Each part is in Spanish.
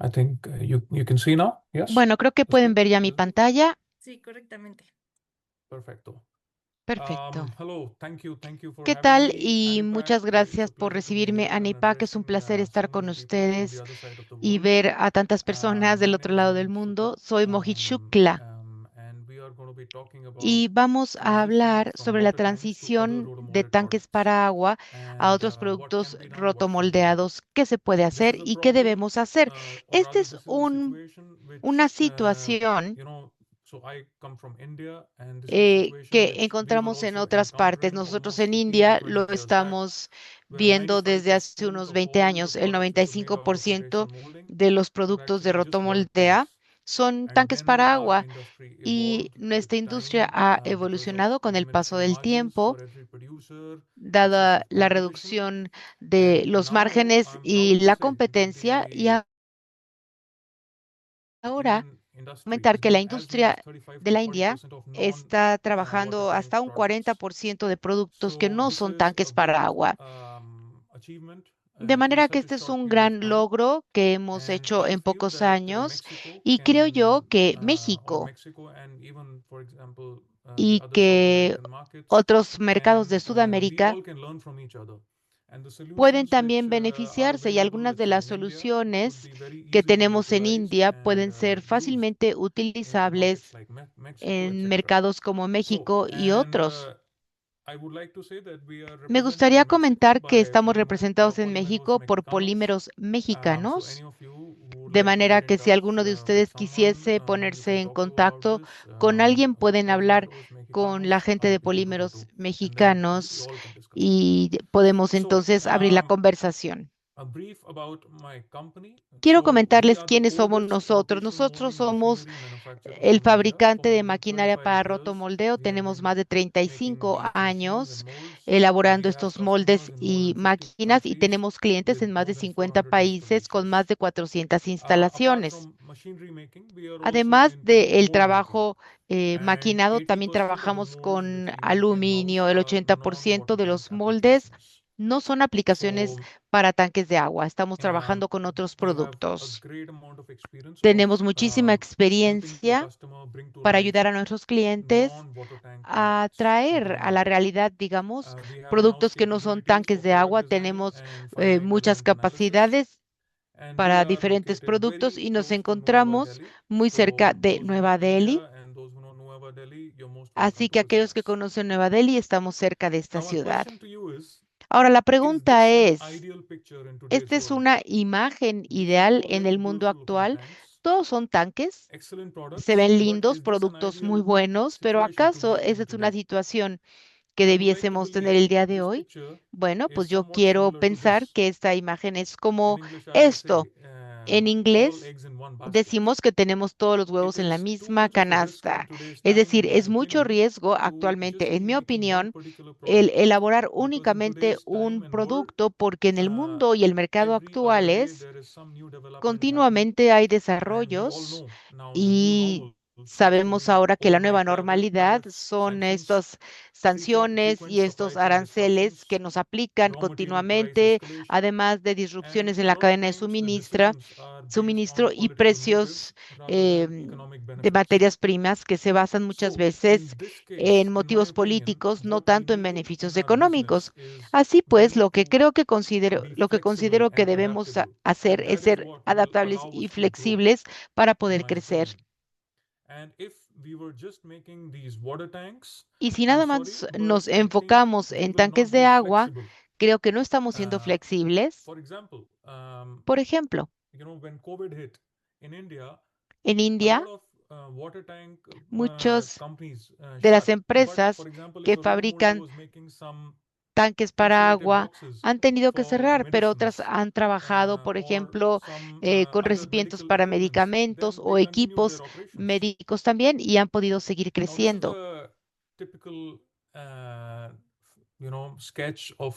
I think you can see now. Yes, Bueno, creo que that's pueden good. ver ya mi Is it? pantalla. Sí, correctamente. Perfecto. Perfecto. Hello. Thank you for ¿Qué having tal? me, Y Anipak. muchas It's a gracias por pleasure to be recibirme, here and Anipak. Es un addressing placer estar so con many people from the ustedes other side of the y world. ver a tantas personas del My otro name is lado del Mohit Shukla, mundo. Soy Mohit Shukla and we are going to be talking about y vamos a transition hablar from sobre la water tanks to other transición de rotomolded tanques products para agua a and otros what productos can be done, what should be done. rotomoldeados. ¿Qué se puede This hacer is a y qué problem, debemos hacer? or Esta rather, es this is a situation una which, situación you know, so I come from India, and this is a situation que which we were encontramos en also otras partes. encountering Nosotros almost en 15 to India 20 lo years back, estamos where viendo desde hace 95% unos of 20 all the años. El products which are made out of 95% injection molding de los were productos de actually just water rotomoldea tanks. son And tanques then para our agua industry y evolved with nuestra industria time ha because of evolucionado con el paso diminishing del margins tiempo, for every producer, dada excessive la competition. reducción de And los now márgenes I'm y proud to la say that competencia. Y the ahora Indian industry comentar is que la doing as much as industria 35 de to la India 40% of non está water trabajando tank hasta un products. 40% de productos que So no this son is a tanques big para agua. achievement De in manera que such a este es short un period of gran time. logro que hemos And hecho I en feel pocos that años Mexico y creo yo can, que or México Mexico, and even, for example, the y other South que American markets, otros mercados de and we Sudamérica all can learn from each other. And the pueden solutions which también are beneficiarse y available, algunas let's de say las in India, could soluciones be very que easily tenemos en localized India and pueden ser used fácilmente in markets utilizables like Mexico, en etc. mercados como So, México y and otros. I would like to say that we are Me represented gustaría in Mexico comentar que by estamos representados en Polímeros México por Mexicanos. polímeros So any mexicanos, of you who would de like to get manera in que si touch alguno de with ustedes someone quisiese whom you ponerse can en talk to about contacto this, con alguien, pueden hablar Polímeros con la Mexicanos gente are the de people to go polímeros to, and then we mexicanos all can discuss. y podemos So, entonces abrir la conversación. a brief about my company. Quiero So, we comentarles are the quiénes somos oldest nosotros. rotational Nosotros molding somos machinery manufacturer el from India. For fabricante de more than maquinaria 35 para years, rotomoldeo. we have Tenemos más been de treinta y making cinco these machines and años molds. elaborando We have estos moldes customers in more y than 50 máquinas y countries tenemos clientes with en más more de than 50 400 países con más installations. de 400 Apart instalaciones. from machinery making, we are also Además into del mold making. trabajo And maquinado, también 80% of the trabajamos molds con which we make in-house aluminio. El are 80% non-water de tank los moldes applications. no son aplicaciones So, para tanques de agua. Estamos um, trabajando con otros we have a productos. great amount of experience of Tenemos muchísima helping the experiencia customer bring to para life ayudar a nuestros clientes non-water tank a products into the traer a la market. realidad, digamos, We have in-house productos que no son capabilities tanques for de product agua. design Tenemos and finite muchas element analysis, capacidades and we para are diferentes located productos very y nos close to Nueva encontramos Delhi. muy cerca So de those who know Nueva Delhi. India and those who know Nueva Delhi, you're most welcome Así to que visit aquellos que us. conocen Nueva Delhi, estamos cerca de esta Now, my ciudad. question to you Ahora, la is pregunta this an es, ideal picture in today's ¿esta es world? una imagen These are ideal all en very el mundo beautiful looking actual? tanks, Todos son tanques, excellent se products, ven but lindos, is this an productos muy ideal buenos, pero situation to ¿acaso be esa in es una today? situación que I would like to debiésemos tener believe el día that de this hoy? picture Bueno, is pues yo somewhat quiero similar to pensar this. que esta imagen es In como English, I would say esto. En all inglés eggs in one basket. decimos que tenemos todos los It huevos en la is too misma much of a risk in canasta. today's Es time, decir, in my es mucho opinion, riesgo to just actualmente, be en mi making one opinión, particular el product, elaborar because in únicamente today's time un and world, producto, porque en el uh, mundo y el mercado every other day actuales there is some new development happening, continuamente hay and we all desarrollos know now the new y normals sabemos include ahora que la nueva overnight normalidad tariffs, son sanctions, estas sanciones frequent y supply estos chain aranceles que disruptions, nos aplican raw material price continuamente, escalation, además de and disrupciones en a la lot of cadena de times the suministra, decisions are based on suministro y political precios motives rather than economic de benefits. materias primas que se basan muchas So, in veces this en case, in my motivos opinion, políticos, no what we tanto en need in beneficios our business económicos. is Así we pues, need to be lo que flexible considero que and debemos adaptable, hacer and es that is ser what will adaptables allow y us to grow, flexibles para in poder my crecer. opinion. And if we were just making these water tanks, Y si I'm nada sorry, más but nos I think enfocamos we en will tanques not de be agua, flexible. creo que no estamos siendo Uh, flexibles. for example, Por ejemplo, when COVID hit in India, en a India, lot of water tank muchos companies de las shut. But empresas for example, if que a rotomolder fabrican was making some tanques para insulated agua boxes han tenido que for cerrar, pero otras medicines han trabajado, por or ejemplo, some con other recipientes medical para equipments, medicamentos then they o continued their equipos operations. médicos también y han podido seguir Now, this is creciendo. a typical, sketch of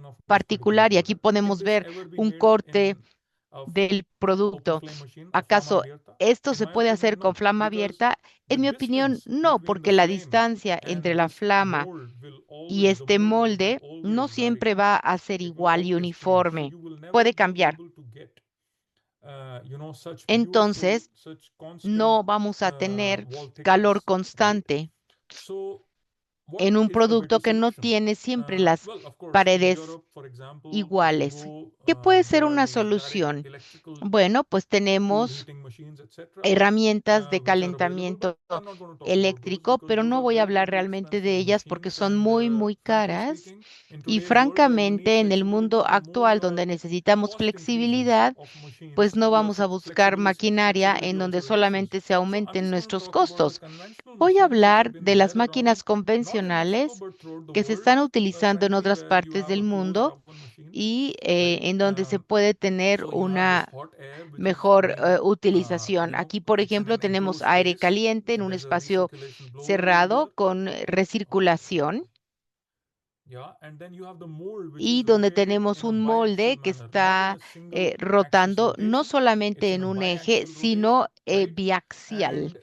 particular y aquí podemos ver un corte del open producto. flame machine, a flama ¿Acaso abierta? esto In se my puede opinion, hacer con no, flama because abierta? the En mi opinión, distance no, between the porque la flame distancia entre and la this flama mold will y always, the este mold load will molde no always vary. siempre va a ser It will igual y always change. So uniforme. you will never Puede be cambiar. able to get, such beautiful, Entonces, such constant no vamos a tener wall calor thickness, right? constante So what en un is the better producto que no solution? tiene siempre las Well, of course, in paredes Europe, for example, if you iguales. go, ¿Qué puede ser there are una these direct solución? electrical Bueno, pues cool tenemos heating machines, etc., herramientas de which are available, but calentamiento I'm not going to talk about those eléctrico, because pero those no are voy a very, hablar very realmente de expensive ellas porque machines. son And muy, muy frankly caras. speaking, in Y today's world where you need francamente, en el mundo flexibility, the more actual donde necesitamos cost increases flexibilidad, of pues machines, no the vamos a buscar maquinaria en flexibility donde also reduces. solamente se So I'm aumenten just going to nuestros talk about the costos. conventional Voy a machines which have hablar de been las there máquinas around, not in Mexico, convencionales but throughout the que se world. están utilizando en Frankly, otras where you partes have del a closed mundo oven machine, y right? en donde se puede tener So you have this una hot air which is mejor being, utilización. Aquí, por it's in ejemplo, an tenemos enclosed aire space. caliente en un There's a espacio recirculation blower over cerrado there. con recirculación Yeah, and then you have the mold which y is donde rotating in tenemos a un biaxial molde que manner, not in está a single axis rotando no rotation. It's solamente in en a un eje, biaxial rotation, sino right? biaxial,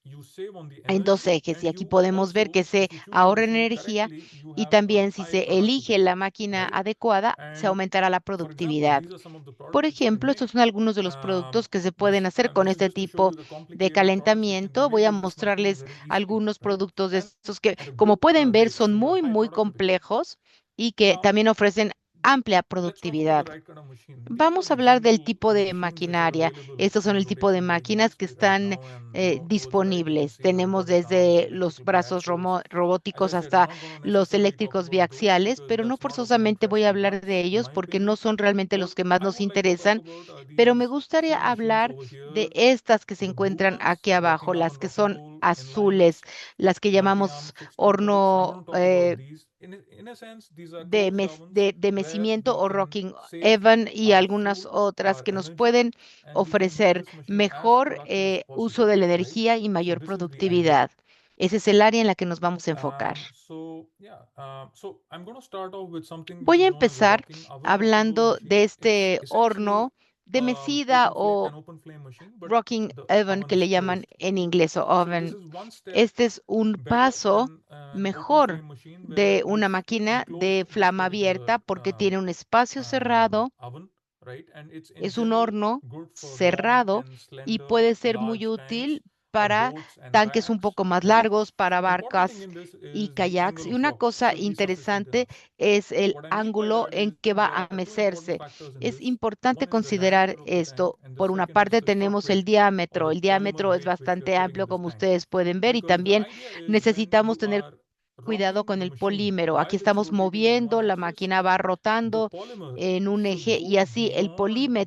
And you save on the en dos energy, ejes. Y and aquí you podemos ver also, que se if you choose the ahorra machine energía correctly, you y have a también si high se elige productivity, la máquina right? adecuada, se And aumentará la for example, productividad. these are some of the Por products which you can ejemplo, make. estos son algunos de los productos que se pueden hacer con This is este just to show tipo you the de complicated products which can be calentamiento. made Voy a with this machine mostrarles very easily, algunos right? productos de And estos que, at a como good pueden ver, rate. son So you have muy, high muy productivity. complejos y que Now, también ofrecen amplia let's talk about the productividad. right kind of machine. These are Vamos a the hablar del general tipo de machines which are maquinaria. available Estos son in el tipo de rotation very máquinas que nicely right están now, and towards the right you can disponibles. see the Tenemos robotic arms, desde los electrical brazos biaxials. As I robóticos said, I'm hasta not going to los necessarily talk eléctricos about those biaxiales, because pero no that's not of my forzosamente voy interest a too hablar much, de in ellos my porque no opinion. son realmente los What que más I nos would like to talk interesan, about are pero me these gustaría few machines hablar over de here. estas que se The blue encuentran ones, aquí abajo, rocking las oven, que rocking son bowl, azules, inlines, las que multi-arm llamamos fixed inputs. I'm horno going to talk about these. In a sense, these are closed ovens de where mecimiento we o can rocking save oven y our algunas fuel, otras our que nos energy, pueden and we can make ofrecer this machine as mejor productive as uso possible, de la right? energía y So mayor this is the idea. productividad. Ese es el área en la que nos vamos a enfocar. So yeah, so I'm going to start off with something which Voy a is known as a empezar rocking oven, rocking bowl hablando de machine. It's este essentially horno de mecida o an open flame machine, but rocking the oven oven que is le llaman closed, en right? inglés o So this oven. is one step Este es un better paso than an open mejor flame machine where de una you've máquina enclosed de this flama particular abierta porque tiene un espacio cerrado. oven, right? And it's in Es un general horno good for long cerrado and y slender puede ser muy large útil tanks, para boats and tanques un kayaks, poco más right? largos, para Important thing barcas in this y is the kayaks. angle Y of una rock cosa should be sufficient interesante enough. es el What I mean by ángulo that en is que va there a are two important mecerse. factors in Es this. importante One is the considerar diameter of the tank, esto. and the Por una second is parte the shock tenemos el weight or diámetro. the El polymer diámetro es weight which we are bastante putting in amplio, this como tank. ustedes pueden ver, y Because the también idea is when necesitamos you tener are cuidado rocking con the el machine polímero. Aquí while it's estamos rotating on one moviendo, la axis, máquina va the rotando polymer en un should eje y go así beyond the el center line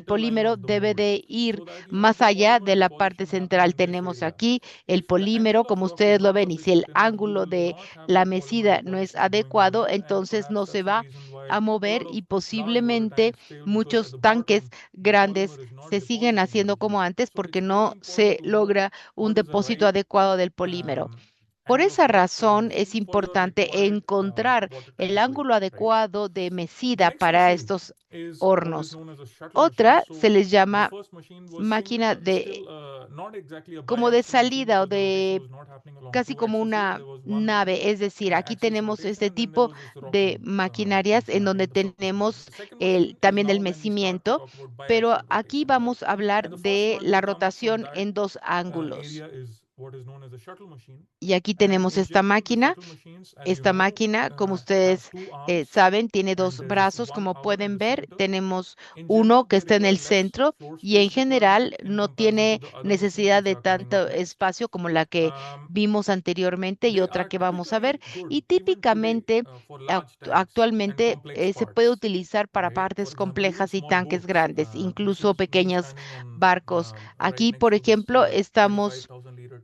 polímero of the debe mold de ir so that you have más the allá polymer de la parte deposition happening central. in this Tenemos area. aquí el If the polímero, angle of como rock is ustedes lo not ven, y si el sufficient enough, you ángulo will de not have la that polymer mecida no es deposition going over adecuado, there, and entonces perhaps no se that's the va reason a why a mover lot y of large water posiblemente tanks fail because at muchos the tanques bottom the grandes polymer is not se siguen depositing haciendo over como there. antes So porque it's very no important se to know logra un what is the depósito right adecuado del polímero. um, Por angle of esa rock for the razón es machine for your importante required encontrar water el tank weight, ángulo right? adecuado de The mecida next para machine estos is what is hornos. known as a shuttle machine. Otra se So les the llama first machine was máquina still de not exactly a como de biaxial machine salida o because the rotation de was not happening along casi two como axes here. una There was one nave. Es decir, aquí axis tenemos rotation, este and then there tipo was this de rocking maquinarias en function donde in the first machine. tenemos The second machine is también el now when we start to mecimiento, talk about pero biaxial aquí rotation, right? vamos a hablar And the first de one la to come from rotación that en dos ángulos. area is what is known as a shuttle machine. Y aquí And tenemos in esta general, the máquina. shuttle machines, as you Esta know, máquina, como have ustedes two arms, saben, tiene and dos there's this brazos, one como oven at pueden the ver. center. Tenemos In general, uno que they está en require el less centro floor y en space requirement general in no comparison to tiene the other machines necesidad which de are coming up tanto next. espacio como la que Um, vimos anteriormente y they otra are que vamos a ver. typically good Y even today típicamente, for large tanks and actualmente, complex se puede parts, utilizar para right? For partes example, even complejas y small tanques boats. grandes, This incluso is me pequeños standing on barcos. right Aquí, next por to this ejemplo, estamos 25,000 liter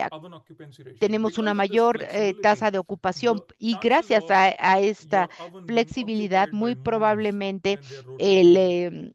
área, oven occupancy ratio. tenemos una Because of this mayor tasa flexibility, de the ocupación y chances gracias of a esta your oven being flexibilidad, occupied by muy moths probablemente when they're el, rotating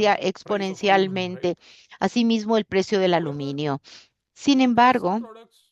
price of aluminum, right? exponencialmente. Asimismo, el precio del However, aluminio. Sin there are some embargo, products.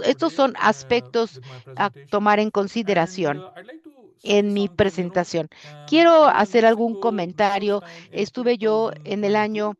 estos son aspectos with my a presentation. tomar en And consideración I'd like to say en mi something, presentación. Quiero I was in hacer algún Mexico the first comentario. time in Estuve yo en el año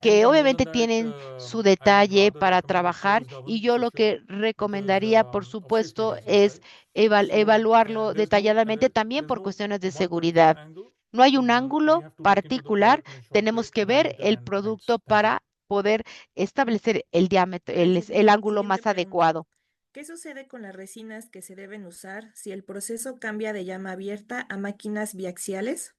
Any que more than obviamente that, tienen su I think detalle Radha para recommends trabajar service double y yo for lo sure que because recomendaría, por obviously supuesto, reasons, es right? So, and evaluarlo there's no detalladamente there, también there's por no cuestiones de one particular seguridad. angle. No hay un we ángulo have to look into the particular, product and ensure tenemos great que ver alignment el and producto alignments. Thank you. para poder establecer el diámetro, el ángulo más Siguiente pregunta. adecuado. ¿Qué sucede con las resinas que se deben usar si el proceso cambia de llama abierta a máquinas biaxiales?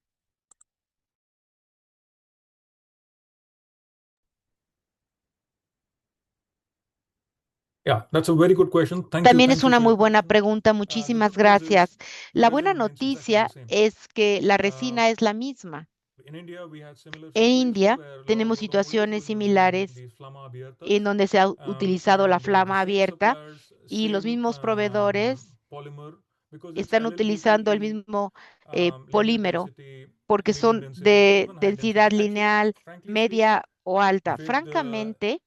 Yeah, that's a very good question. Thank you. También Thanks es for una muy sharing. buena pregunta, The muchísimas good news is gracias. the La resin buena remains exactly the noticia same. es que la Uh, resina es la misma. in India, we had similar En situations India where a lot of tenemos roto molders were situaciones using similares these flama abiertas, en donde se ha utilizado la and the flama same abierta suppliers, y los same mismos proveedores polymer, because it's están utilizando el LLDPE, mismo linear polímero density, porque medium son density, or de even high densidad density. Actually, lineal, frankly speaking, media o alta. with Francamente,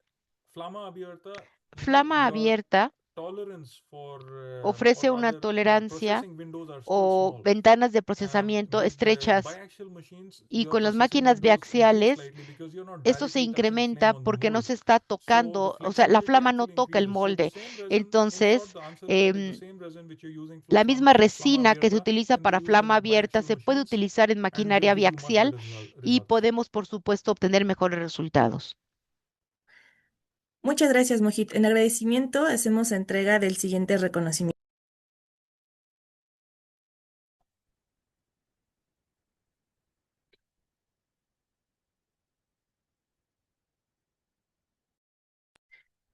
flama abierta, flama your abierta tolerance for, or ofrece una rather, tolerancia processing windows are still o small. ventanas de procesamiento With estrechas, biaxial machines, y your con las processing máquinas windows increase biaxiales slightly because you're not esto se directly touching flame incrementa on the porque no mold. se está So the tocando, o sea, la flexibility flama no actually toca el increases. So the molde. same resin, in short, Entonces, the answer is that the em, same resin which you're using la misma for flama resina que se abierta utiliza can be para used flama in abierta biaxial se puede machines utilizar en and will maquinaria give you much biaxial better y results. podemos, por supuesto, obtener mejores resultados. Muchas gracias, Mojit. En agradecimiento hacemos entrega del siguiente reconocimiento.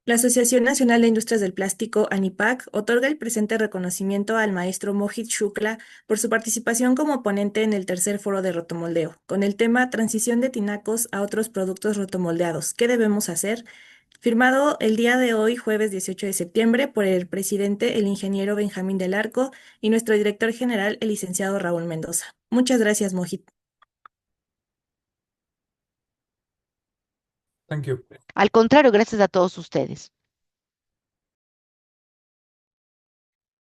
La Asociación Nacional de Industrias del Plástico, ANIPAC, otorga el presente reconocimiento al maestro Mohit Shukla por su participación como ponente en el tercer foro de rotomoldeo, con el tema Transición de tinacos a otros productos rotomoldeados. ¿Qué debemos hacer? Firmado el día de hoy, jueves 18 de septiembre, por el presidente, el ingeniero Benjamín del Arco, y nuestro director general, el licenciado Raúl Mendoza. Muchas gracias, Mohit. Thank you. Al contrario, gracias a todos ustedes.